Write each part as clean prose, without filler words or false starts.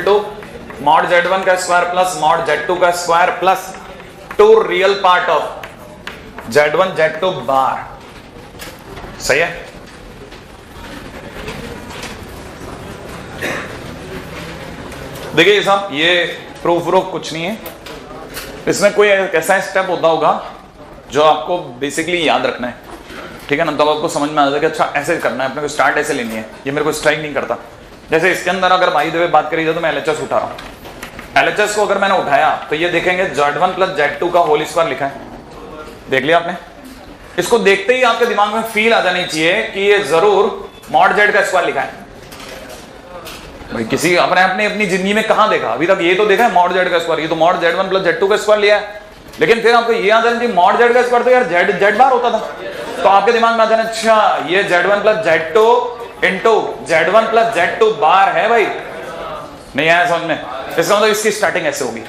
To mod z1 का square plus mod z2 का square plus 2 real part of z1 z2 बार। सही है। देखिए साहब, ये प्रूफ कुछ नहीं है, इसमें कोई ऐसा स्टेप होता होगा जो आपको बेसिकली याद रखना है, ठीक है ना। तब आपको समझ में आ जाएगा कि अच्छा ऐसे करना है, अपने को स्टार्ट ऐसे लेनी है। ये मेरे को स्ट्राइक नहीं करता। जैसे इसके अंदर अगर भाई देवे बात करी जाए तो मैं LHS उठा रहा हूँ। LHS को अगर मैंने उठाया तो ये देखेंगे z1 प्लस z2 का होल स्क्वायर लिखा है, देख लिया आपने। इसको देखते ही आपके दिमाग में फील आ जानी चाहिए कि ये जरूर मॉड z का स्क्वायर लिखा है। भाई किसी अपने अपनी जिंदगी में कहां देखा अभी तक? ये तो देखा है मॉड z का स्क्वायर, ये तो मॉड z1 प्लस z2 का स्क्वायर लिया है। लेकिन फिर आपको ये आ जाना चाहिए मॉड z का स्क्वायर तो यार z बार होता था, तो आपके दिमाग में आ जाना अच्छा ये z1 plus z2 into z1 plus z2 बार है। भाई नहीं आया समझ में? इसका मतलब इसकी स्टार्टिंग ऐसे होगी।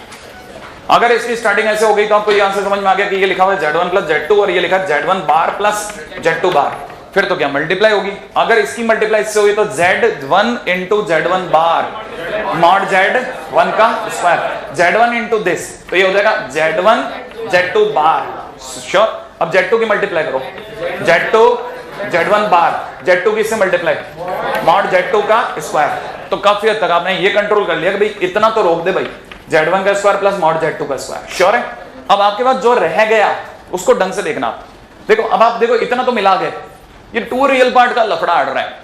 अगर इसकी स्टार्टिंग ऐसे हो गई तो आपको यहां से समझ में आ गया कि ये लिखा हुआ है z1 प्लस z2 और ये लिखा है z1 बार प्लस z2 बार। फिर तो क्या मल्टीप्लाई होगी? अगर इसकी मल्टीप्लाई इससे होगी तो z1 इंटू z1 बार मॉड z1 का स्क्वायर z1 इंटू दिस, तो ये हो जाएगा z1 z2 बार। श्योर। अब z2 की मल्टीप्लाई करो, z2 z1 बार, z2 की इससे मल्टीप्लाई मॉड z2 का स्क्वायर। तो काफी हद तक आपने ये कंट्रोल कर लिया कि भाई इतना तो रोक दे भाई, z1 का स्क्वायर प्लस मॉड z2 का स्क्वायर। श्योर है। अब आपके पास जो रह गया उसको ढंग से देखना। देखो अब आप देखो इतना तो मिला गए, ये 2 रियल पार्ट का लफड़ा अड़ रहा है।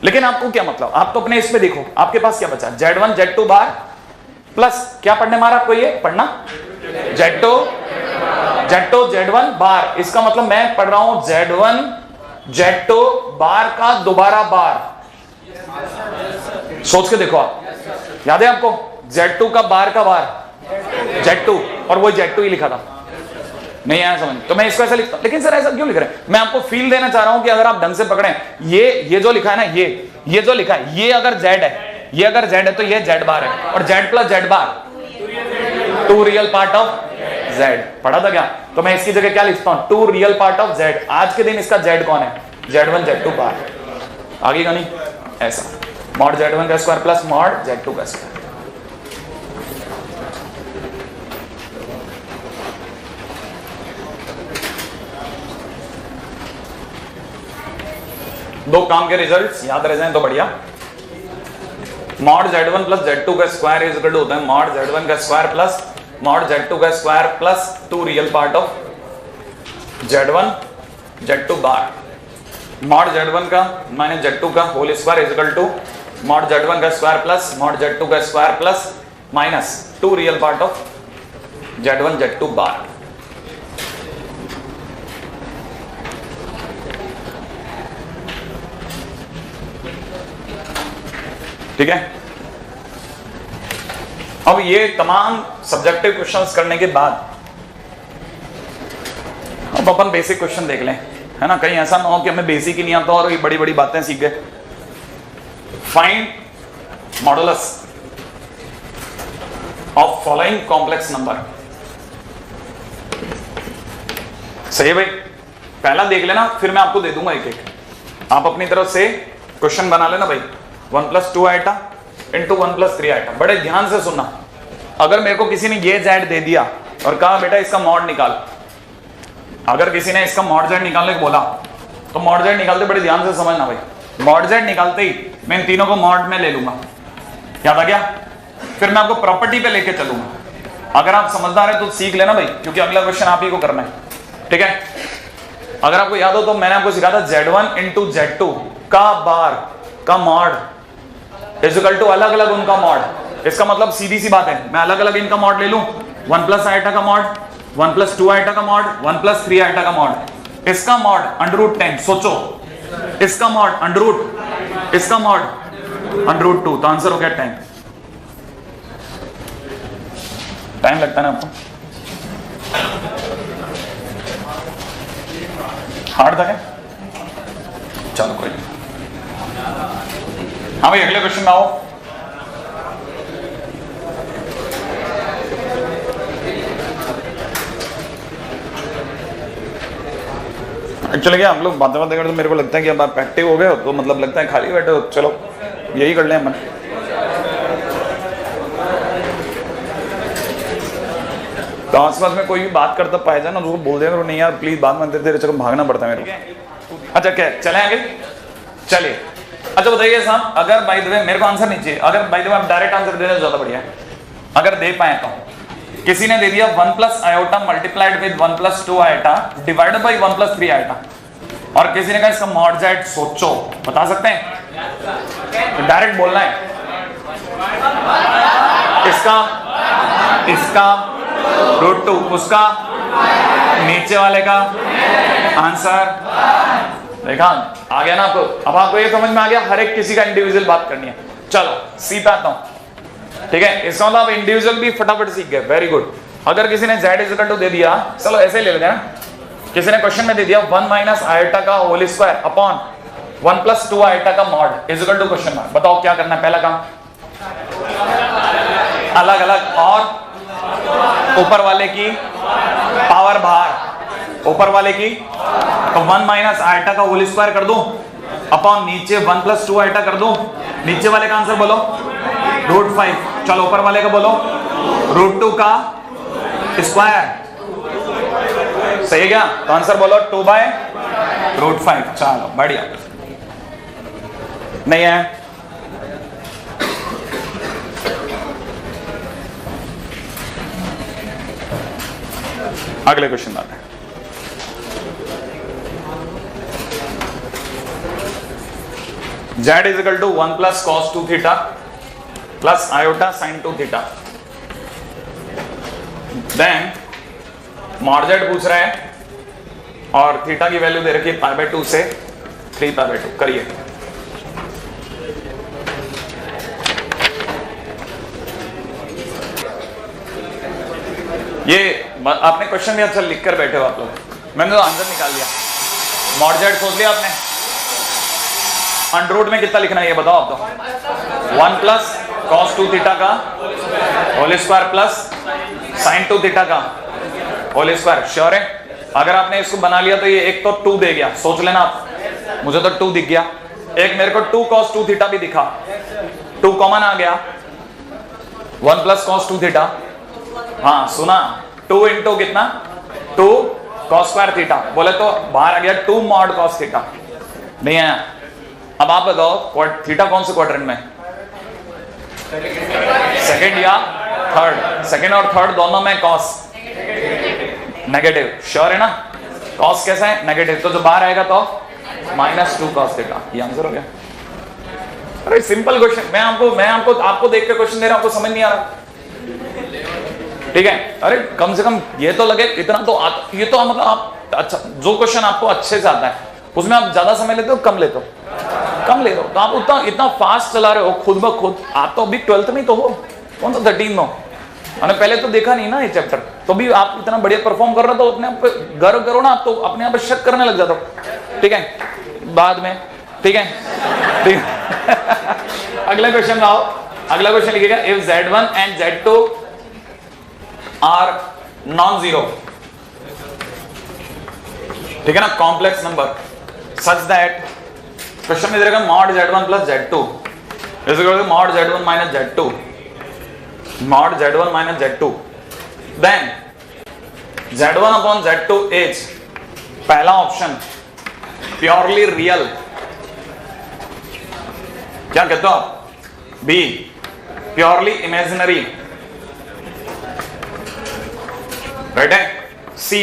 लेकिन आपको क्या मतलब, आप तो अपने इसमें देखो आपके पास क्या बचा, z1 z2 बार प्लस क्या पढ़ने मारा आपको, ये पढ़ना z2 z1 बार। इसका मतलब मैं पढ़ रहा हूं z1 z2 बार का दोबारा बार। सोच के देखो आप, याद है आपको z2 का बार z2 और वो z2 ही लिखा था। नहीं आया समझ? तो मैं इसको ऐसा लिखता हूं। लेकिन सर ऐसा क्यों लिख रहे हैं? मैं आपको फील देना चाह रहा हूं कि अगर आप ढंग से पकड़ें, ये जो लिखा है ना, ये जो लिखा है, ये अगर z है, ये अगर z है तो ये z बार है, और z plus z bar 2 real part of z। पढ़ा था क्या? तो मैं इसकी जगह क्या लिखता हूं, 2 रियल पार्ट ऑफ z। आज के दिन इसका z कौन है, z1 z2 बार। आगे का नहीं, ऐसा मॉड z1 का स्क्वायर प्लस मॉड z2 का स्क्वायर। दो काम के रिजल्ट्स याद रह जाएं तो बढ़िया। मॉड z1 प्लस z2 का स्क्वायर इज इक्वल टू होता है मॉड z1 का स्क्वायर प्लस मॉड z2 का square plus 2 real part of z1 z2 bar. Mod z1 का माइनस z2 का whole square is equal to mod z1 का square plus mod z2 का square plus minus 2 real part of z1 z2 bar. ठीक है। अब ये तमाम subjective questions करने के बाद अब अपन बेसिक क्वेश्चन देख लें, है ना। कहीं ऐसा ना हो कि हमें बेसिक ही नहीं आता और ये बड़ी बड़ी बातें सीख गए। Find modulus of following complex number. सही है भाई, पहला देख लेना, फिर मैं आपको दे दूंगा एक एक। आप अपनी तरफ से क्वेश्चन बना लेना भाई। 1 plus 2 iota into 1 plus 3 iota. बड़े ध्यान से सुनना। अगर मेरे को किसी ने ये z दे दिया और कहा बेटा इसका मॉड निकाल, अगर किसी ने इसका मॉड z निकालने को बोला तो मॉड z निकालते बड़े ध्यान से समझना भाई। मॉड z निकालते ही मैं इन तीनों को मॉड में ले लूंगा, याद आ गया। फिर मैं आपको प्रॉपर्टी पे लेके चलूंगा। अगर आप समझदार है तो सीख लेना भाई, क्योंकि अगला क्वेश्चन आप ही को करना है। ठीक है। अगर आपको याद हो तो मैंने आपको सिखाया था z1 इंटू z2 का बार का मॉड इज इक्वल टू अलग अलग उनका मॉड। इसका मतलब सीधी सी बात है, मैं अलग अलग इनका मॉड ले लूं। 1 प्लस आइटा का मॉड, 1 प्लस 2 आइटा का मॉड, 1 प्लस 3 आइटा का मॉड। इसका मॉड √10। सोचो, इसका मॉड √, इसका मॉड √2, तो आंसर हो गया 10। टाइम लगता है ना आपको? हार्ड था क्या? चलो कोई नहीं। हाँ भाई अगले क्वेश्चन में आओ। एक्चुअली क्या हम लोग बातें करते तो मेरे को लगता है कि अब आप एक्टिव हो गए हो तो मतलब लगता है खाली बैठे हो, चलो यही कर लें अपन। तो आसपास में कोई भी बात करता पाया जाए ना उसको बोल देगा नहीं यार प्लीज बात में तेरे चक्कर भागना पड़ता है मेरे को। अच्छा क्या चले आगे, चलिए। अच्छा बताइए साहब, अगर बाय द वे मेरे को आंसर नहीं चाहिए, अगर बाय द वे आप डायरेक्ट आंसर दे दे ज्यादा बढ़िया है। अगर दे पाए तो किसी ने दे दिया 1 plus iota multiplied with 1 plus 2 iota divided by 1 plus 3 iota, और किसी ने कहा इसका मॉड जेड सोचो, बता सकते हैं? तो डायरेक्ट बोलना है इसका √2, उसका नीचे वाले का आंसर। देखा आ गया ना आपको? अब आपको ये समझ में आ गया हर एक किसी का इंडिविजुअल बात करनी है। चलो सी पे आता हूं, ठीक है? इसका मतलब आप इंडिविजुअल भी फटाफट सीख गए, वेरी गुड। अगर किसी ने z इक्वल टू दे दिया, चलो ऐसे ही ले लेते हैं ना, किसी ने क्वेश्चन में दे दिया 1 माइनस आयोटा का whole square upon 1 plus 2 iota का mod is equal to question mark. बताओ क्या करना है? पहला काम अलग अलग और ऊपर वाले की पावर बाहर, ऊपर वाले की तो 1 माइनस आयोटा का होल स्क्वायर कर दूं अपॉन नीचे 1 प्लस 2 आयोटा कर दूं, नीचे वाले का आंसर बोलो √5, चलो ऊपर वाले का बोलो √2 का स्क्वायर, सही है क्या? तो आंसर बोलो 2 बाय √5। चलो बढ़िया, नहीं है? अगले क्वेश्चन आते हैं। z is equal to 1 plus cos 2 theta plus iota sine 2 theta, then mod z पूछ रहा है और थीटा की वैल्यू दे रखी है π/2 से 3π/2। करिए। ये आपने क्वेश्चन भी अच्छा लिख कर बैठे हो आप लोग, मैंने तो आंसर निकाल दिया। मॉड z सोच लिया आपने, अंडर रूट में कितना लिखना है ये बताओ आप तो? 1 प्लस कॉस 2 थीटा का whole square plus sine 2 theta का होल स्क्वायर। श्योर है? अगर आपने इसको बना लिया तो ये एक तो 2 दे गया, सोच लेना आप, मुझे तो 2 दिख गया, एक मेरे को 2 cos 2 थीटा भी दिखा, 2 कॉमन आ गया, 1 प्लस cos 2 थीटा, हाँ सुना, 2 इंटू कितना 2 cos स्क्वायर थीटा, बोले तो बाहर आ गया 2 मॉड cos थीटा, नहीं है? अब आप बताओ थीटा कौन से क्वाड्रेंट में? सेकंड या थर्ड? सेकंड और थर्ड दोनों में cos नेगेटिव, श्योर है ना? cos कैसा है? नेगेटिव, तो जो बाहर आएगा तो -2 cos थीटा, ये आंसर हो गया। अरे सिंपल क्वेश्चन, मैं आपको देख के क्वेश्चन दे रहा हूं, आपको समझ नहीं आ रहा, ठीक है? अरे कम से कम ये तो लगे इतना तो ये तो मतलब आप अच्छा, जो क्वेश्चन आपको अच्छे से आता है उसमें आप ज्यादा समय लेते हो कम लेते हो? कम ले रहे हो, तो आप इतना फास्ट चला रहे हो खुद ब खुद। आप तो अभी 12th में तो हो, कौन सा 13 में हो, मैंने पहले तो देखा नहीं ना ये चैप्टर, तो भी आप इतना बढ़िया परफॉर्म कर रहे हो तो अपने आप पे गर्व करो ना, आप तो अपने आप पे शक करने लग जाते हो, ठीक है? बाद में, ठीक है? ठीक है। अगला क्वेश्चन आओ, अगला क्वेश्चन लिखिएगा, if Z1 and Z2 are non zero, ठीक है ना, complex number such that, question में दे रखा mod Z1 plus Z2 is equal to mod Z1 minus Z2, mod Z1 minus Z2, then Z1 upon Z2 is, पहला option purely real, क्या कहते हो आप? बी प्योरली इमेजिनरी, राइट है? C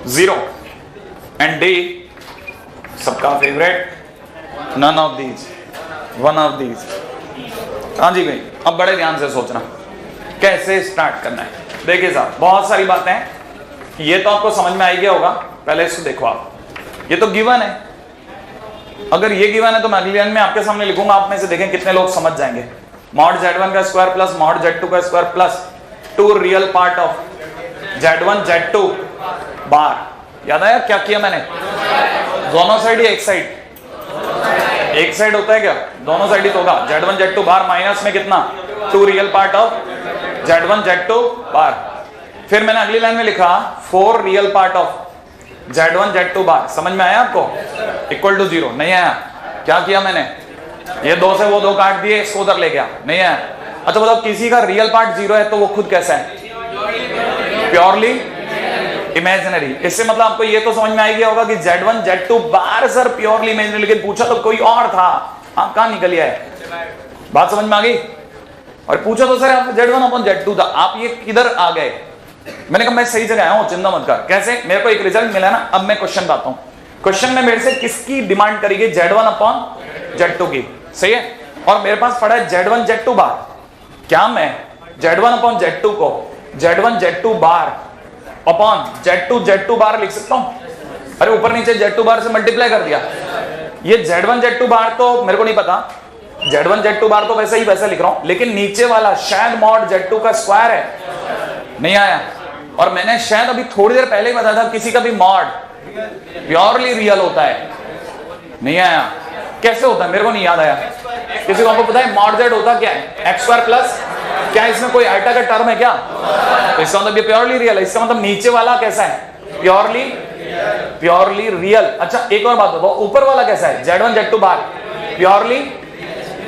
0 and D सबका favourite none of these, one of these. हाँ जी भाई, अब बड़े ध्यान से सोचना कैसे स्टार्ट करना है। देखिए साहब, बहुत सारी बातें हैं, ये तो आपको समझ में आ गया होगा, पहले इसको देखो आप, ये तो गिवन है, अगर ये गिवन है तो मैं अगली लाइन में आपके सामने लिखूंगा, आप में से देखें कितने लोग समझ जाएंगे। मॉड Z1 का स्क्वायर प्लस मॉड Z2 का square plus 2 real part of Z1 Z2 बार, याद आया क्या किया मैंने? दोनों साइड या एक साइड? एक साइड होता है क्या? दोनों साइड ही तो होगा। Z1 Z2 बार माइनस में कितना 2 real part of Z1 Z2 बार, फिर मैंने अगली लाइन में लिखा 4 real part of Z1 Z2 बार। समझ में आया आपको? इक्वल टू 0 नहीं आया? क्या किया मैंने? ये 2 से वो 2 काट दिए, इसको उधर ले गया, नहीं आया? अच्छा बताओ, किसी का रियल पार्ट 0 है तो वो खुद कैसा है? Purely imaginary. इससे मतलब आपको ये तो समझ में आ गया होगा कि Z1 Z2 बार सर प्योरली इमेजिनरी, लेकिन पूछा तो कोई और था, आप कहां निकल आए? बात समझ में आ गई? और पूछा तो सर आप Z1 अपॉन Z2 था, आप ये किधर आ गए? मैंने कहा मैं सही जगह आया हूं, चिंता मत कर। कैसे? मेरे को एक रिजल्ट मिला ना, अब मैं क्वेश्चन बताता हूं। क्वेश्चन में मेरे से किसकी डिमांड करेगी? Z1 अपॉन Z2 की, सही है। और मेरे पास पड़ा है Z1 Z2 बार। क्या मैं Z1 अपॉन Z2 को Z1 Z2 bar upon Z2 बार लिख सकता हूं? अरे ऊपर नीचे Z2 बार से मल्टीप्लाई कर दिया। ये Z1 Z2 बार तो मेरे को नहीं पता, Z1 Z2 बार तो वैसे ही वैसा लिख रहा हूं, लेकिन नीचे वाला शायद मॉड Z2 का स्क्वायर है, नहीं आया। और मैंने शायद अभी थोड़ी देर पहले ही बताया था किसी का भी मॉड प्योरली रियल होता है, नहीं आया। कैसे होता है मेरे को नहीं याद आया। किसी को आपको पता है मॉड Z होता क्या है? x स्क्वायर प्लस, क्या इसमें कोई आइटा का टर्म है क्या? तो इसका मतलब ये प्योरली रियल है। इसका मतलब नीचे वाला कैसा है? Purely real. अच्छा एक और बात बताओ, ऊपर वाला कैसा है? Z1 Z2 बार प्योरली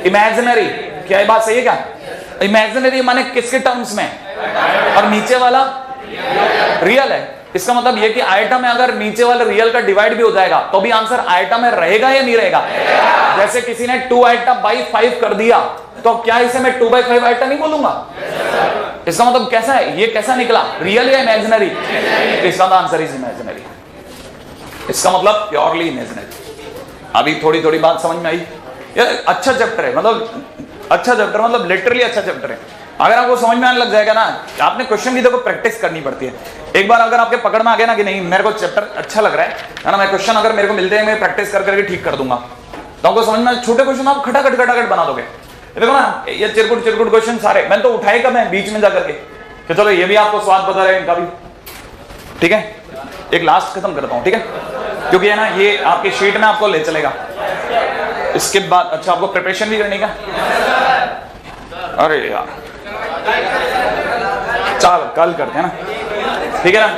इमेजिनरी। क्या ये बात सही है क्या? इमेजिनरी माने किसके टर्म्स में? और नीचे वाला रियल है। इसका मतलब ये कि आइटा में अगर नीचे वाले रियल का डिवाइड भी हो जाएगा तो भी आंसर आइटा में रहेगा या नहीं रहेगा? जैसे किसी ने 2 आइटा बाई 5 कर दिया, तो क्या इसे मैं 2 बाई 5 आइटा नहीं बोलूंगा? इसका मतलब कैसा है? ये कैसा निकला? रियल या इमेजिनरी? इसका आंसर इज इमेजिनरी। इसका मतलब प्योरली इमेजिनरी। अभी थोड़ी थोड़ी बात समझ में आई? यार अच्छा चैप्टर है, मतलब अच्छा चैप्टर मतलब लिटरली अच्छा चैप्टर है। अगर आपको समझ में आने लग जाएगा ना, आपने क्वेश्चन की देखो प्रैक्टिस करनी पड़ती है। एक बार अगर आपके पकड़ में आ गया ना कि नहीं मेरे को चैप्टर अच्छा लग रहा है ना, मैं क्वेश्चन अगर मेरे को मिलते हैं मैं प्रैक्टिस कर करके ठीक कर दूंगा, तो आपको समझ में छोटे क्वेश्चन आप खटाखट बना दोगे। देखो ना ये चिरकुट क्वेश्चन सारे मैंने तो उठाए कब है बीच में जाकर के, कि चलो ये भी आपको स्वाद बता रहे हैं इनका भी, ठीक है। एक लास्ट खत्म करता हूँ, ठीक है, क्योंकि है ना ये आपकी शीट में आपको ले चलेगा। इसके बाद अच्छा आपको प्रिपरेशन भी करने का, अरे यार चल कल करते हैं ना, ठीक है ना।